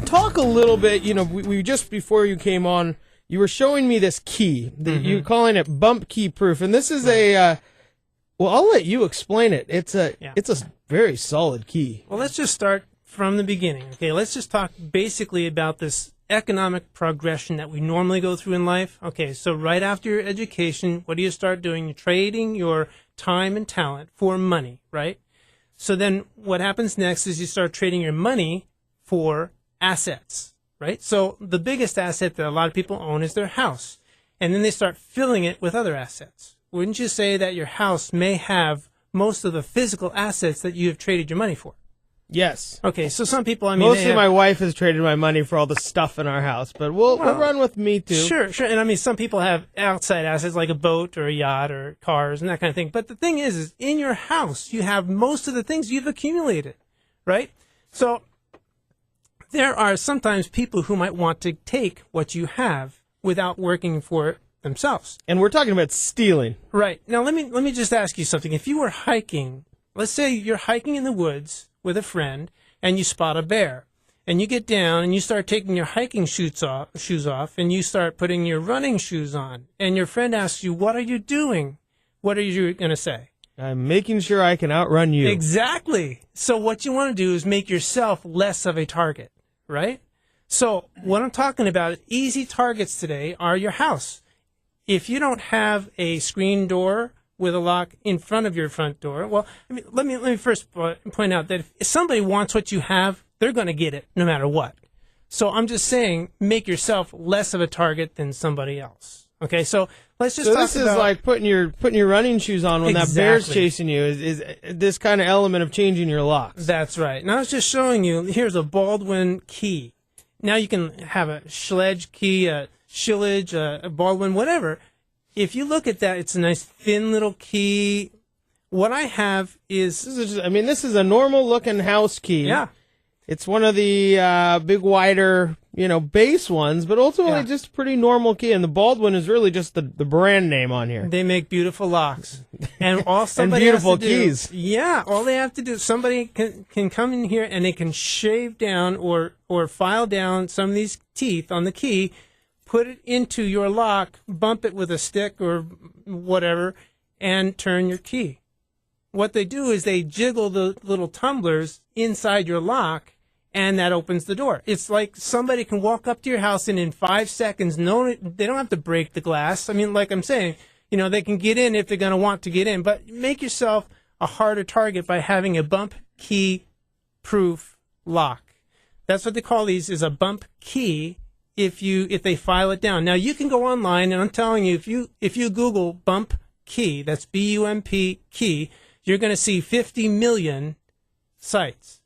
talk a little bit, we just before you came on, you were showing me this key. You're calling it bump key proof. And this is well, I'll let you explain it. It's a very solid key. Well, let's just start from the beginning. Okay, let's just talk basically about this economic progression that we normally go through in life. Okay, so right after your education, what do you start doing? You're trading your time and talent for money, right? So then what happens next is you start trading your money for assets, right? So the biggest asset that a lot of people own is their house. And then they start filling it with other assets. Wouldn't you say that your house may have most of the physical assets that you have traded your money for? Yes. Okay, so some people, Mostly my wife has traded my money for all the stuff in our house, but we'll run with me too. Sure. And some people have outside assets like a boat or a yacht or cars and that kind of thing. But the thing is in your house, you have most of the things you've accumulated, right? So there are sometimes people who might want to take what you have without working for it themselves. And we're talking about stealing. Right. Now, let me just ask you something. If you were hiking, let's say you're hiking in the woods with a friend and you spot a bear and you get down and you start taking your hiking shoes off and you start putting your running shoes on and your friend asks you, what are you doing? What are you going to say? I'm making sure I can outrun you. Exactly. So what you want to do is make yourself less of a target, right? So what I'm talking about, easy targets today are your house. If you don't have a screen door with a lock in front of your front door, well, let me first point out that if somebody wants what you have, they're going to get it no matter what. So I'm just saying, make yourself less of a target than somebody else. Okay, so let's just talk about... So this is like putting your running shoes on when that bear's chasing you, is this kind of element of changing your locks. That's right. Now I was just showing you, here's a Baldwin key. Now you can have a Schlage key, a Schillage, a Baldwin, whatever. If you look at that, it's a nice thin little key. What I have is... This is a normal-looking house key. Yeah. It's one of the big, wider, base ones, but ultimately just a pretty normal key. And the Baldwin is really just the brand name on here. They make beautiful locks. And all and somebody beautiful has to do, keys. Yeah, all they have to do, somebody can come in here and they can shave down or file down some of these teeth on the key, put it into your lock, bump it with a stick or whatever, and turn your key. What they do is they jiggle the little tumblers inside your lock, and that opens the door. It's like somebody can walk up to your house and in 5 seconds, they don't have to break the glass. Like I'm saying, they can get in if they're going to want to get in, but make yourself a harder target by having a bump key proof lock. That's what they call these, is a bump key. If they file it down. Now you can go online, and I'm telling you, if you Google bump key, that's BUMP key, you're going to see 50 million sites.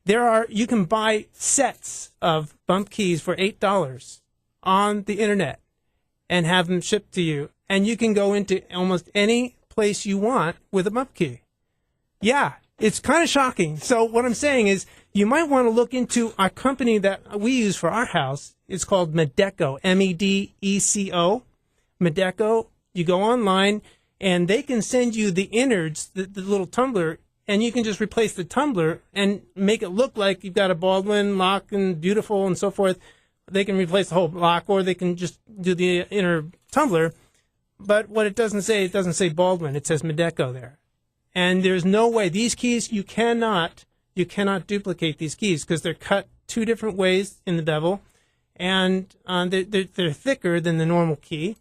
You can buy sets of bump keys for $8 on the internet and have them shipped to you, and you can go into almost any place you want with a bump key. Yeah, it's kind of shocking. So what I'm saying is, you might want to look into a company that we use for our house. It's called Medeco, MEDECO. Medeco, you go online, and they can send you the innards, the little tumbler, and you can just replace the tumbler and make it look like you've got a Baldwin lock and beautiful and so forth. They can replace the whole lock, or they can just do the inner tumbler. But what it doesn't say Baldwin. It says Medeco there. And there's no way. These keys, you cannot duplicate these keys because they're cut 2 different ways in the bevel, and they're thicker than the normal key.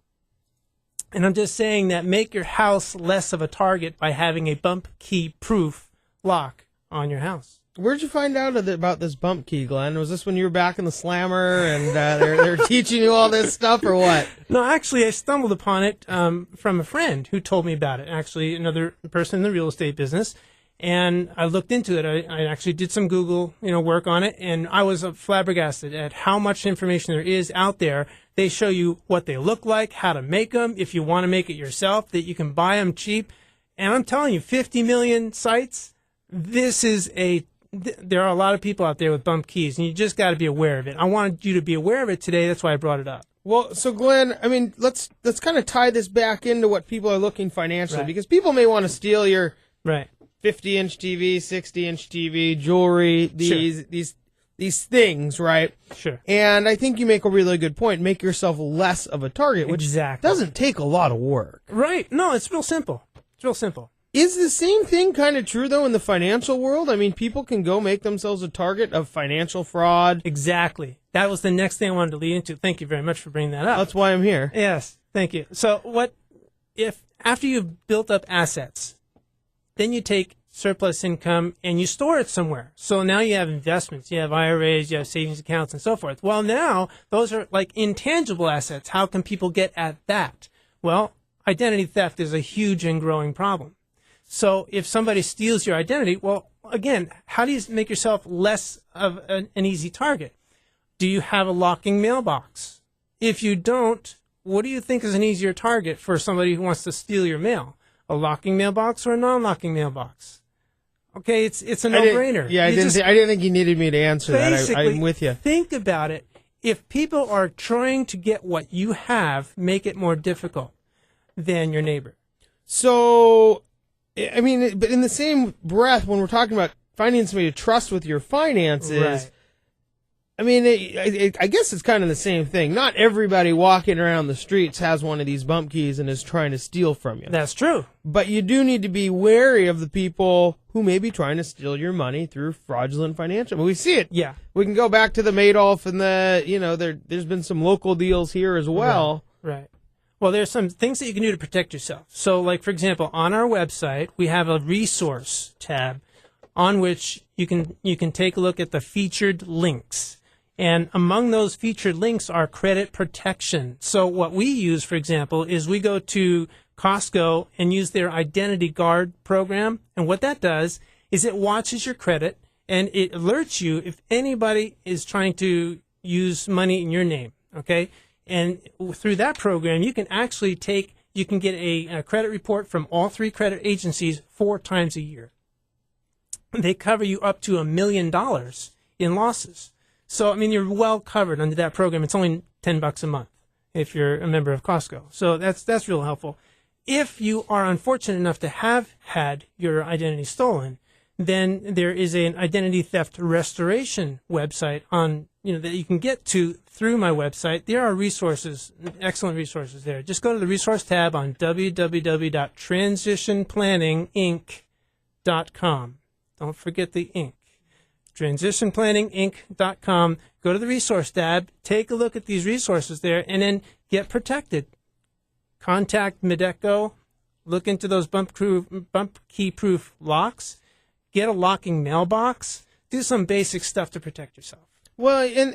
And I'm just saying that make your house less of a target by having a bump key proof lock on your house. Where'd you find out about this bump key, Glenn? Was this when you were back in the Slammer and they're teaching you all this stuff, or what? No, actually, I stumbled upon it from a friend who told me about it. Actually, another person in the real estate business. And I looked into it. I actually did some Google, work on it, and I was flabbergasted at how much information there is out there. They show you what they look like, how to make them, if you want to make it yourself, that you can buy them cheap. And I'm telling you, 50 million sites, there are a lot of people out there with bump keys, and you just got to be aware of it. I wanted you to be aware of it today. That's why I brought it up. Well, so Glenn, let's kind of tie this back into what people are looking financially, right, because people may want to steal your right 50-inch TV, 60-inch TV, jewelry, these these things, right? Sure. And I think you make a really good point. Make yourself less of a target, which doesn't take a lot of work. Right. No, it's real simple. It's real simple. Is the same thing kind of true, though, in the financial world? I mean, people can go make themselves a target of financial fraud. Exactly. That was the next thing I wanted to lead into. Thank you very much for bringing that up. That's why I'm here. Yes, thank you. So what if after you've built up assets, then you take surplus income and you store it somewhere? So now you have investments, you have IRAs, you have savings accounts, and so forth. Well, now those are like intangible assets. How can people get at that? Well, identity theft is a huge and growing problem. So if somebody steals your identity, well, again, how do you make yourself less of an easy target? Do you have a locking mailbox? If you don't, what do you think is an easier target for somebody who wants to steal your mail? A locking mailbox or a non-locking mailbox? Okay, it's a no-brainer. Yeah, I didn't think you needed me to answer that. I'm with you. Think about it. If people are trying to get what you have, make it more difficult than your neighbor. So, I mean, but in the same breath, when we're talking about finding somebody to trust with your finances, right. I mean, I guess it's kind of the same thing. Not everybody walking around the streets has one of these bump keys and is trying to steal from you. That's true. But you do need to be wary of the people who may be trying to steal your money through fraudulent financial. But we see it. Yeah. We can go back to the Madoff and there's been some local deals here as well. Right. Well, there's some things that you can do to protect yourself. So, like, for example, on our website, we have a resource tab on which you can take a look at the featured links. And among those featured links are credit protection. So what we use, for example, is we go to Costco and use their Identity Guard program. And what that does is it watches your credit and it alerts you if anybody is trying to use money in your name. Okay. And through that program, you can actually get a credit report from all 3 credit agencies 4 times a year. They cover you up to $1 million in losses. So, I mean, you're well covered under that program. It's only $10 a month if you're a member of Costco. So that's real helpful. If you are unfortunate enough to have had your identity stolen, then there is an identity theft restoration website that you can get to through my website. There are resources, excellent resources there. Just go to the resource tab on www.transitionplanninginc.com. Don't forget the Inc. transitionplanninginc.com. Go to the resource tab, take a look at these resources there, and then get protected. Contact Medeco, look into those bump key proof locks, get a locking mailbox, do some basic stuff to protect yourself. Well, and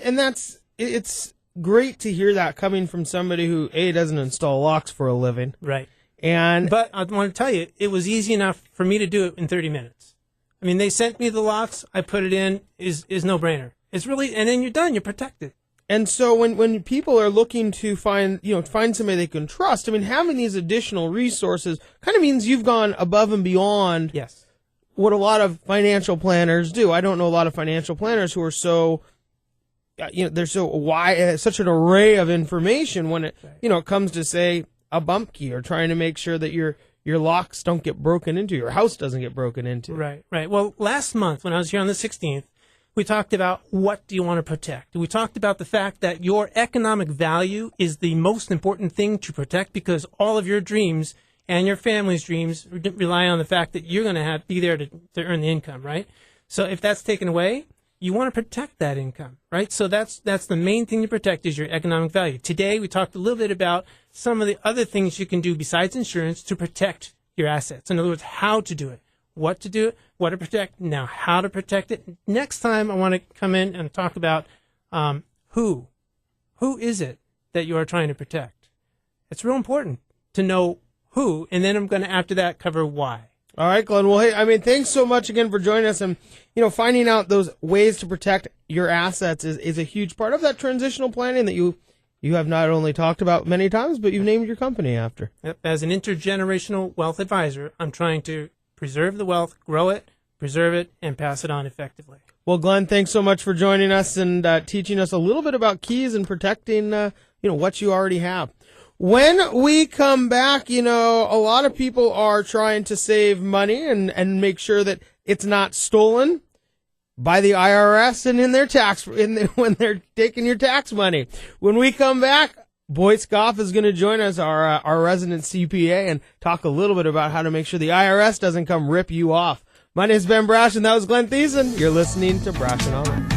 it's great to hear that coming from somebody who doesn't install locks for a living. Right. But I want to tell you, it was easy enough for me to do it in 30 minutes. I mean, they sent me the locks, I put it in, is no brainer. It's really, and then you're done, you're protected. And so when people are looking to find somebody they can trust, I mean, having these additional resources kind of means you've gone above and beyond yes. what a lot of financial planners do. I don't know a lot of financial planners who are so, they're so wide, such an array of information when it, it comes to, say, a bump key or trying to make sure that your locks don't get broken into, your house doesn't get broken into. Right. Well, last month when I was here on the 16th, we talked about what do you want to protect. We talked about the fact that your economic value is the most important thing to protect because all of your dreams and your family's dreams rely on the fact that you're going to be there to earn the income, right? So if that's taken away, you want to protect that income, right? So that's the main thing to protect is your economic value. Today, we talked a little bit about some of the other things you can do besides insurance to protect your assets. In other words, how to do it, what to do it, what to protect, now how to protect it. Next time, I want to come in and talk about who. Who is it that you are trying to protect? It's real important to know who, and then I'm going to, after that, cover why. All right, Glenn. Well, hey, I mean, thanks so much again for joining us. And, finding out those ways to protect your assets is a huge part of that transitional planning that you have not only talked about many times, but you've named your company after. Yep. As an intergenerational wealth advisor, I'm trying to preserve the wealth, grow it, preserve it, and pass it on effectively. Well, Glenn, thanks so much for joining us and teaching us a little bit about keys and protecting, what you already have. When we come back, a lot of people are trying to save money and make sure that it's not stolen. by the IRS and in their when they're taking your tax money. When we come back, Boyd Scoff is going to join us, our resident CPA, and talk a little bit about how to make sure the IRS doesn't come rip you off. My name is Ben Brash, and that was Glenn Thiessen. You're listening to Brash and Oliver.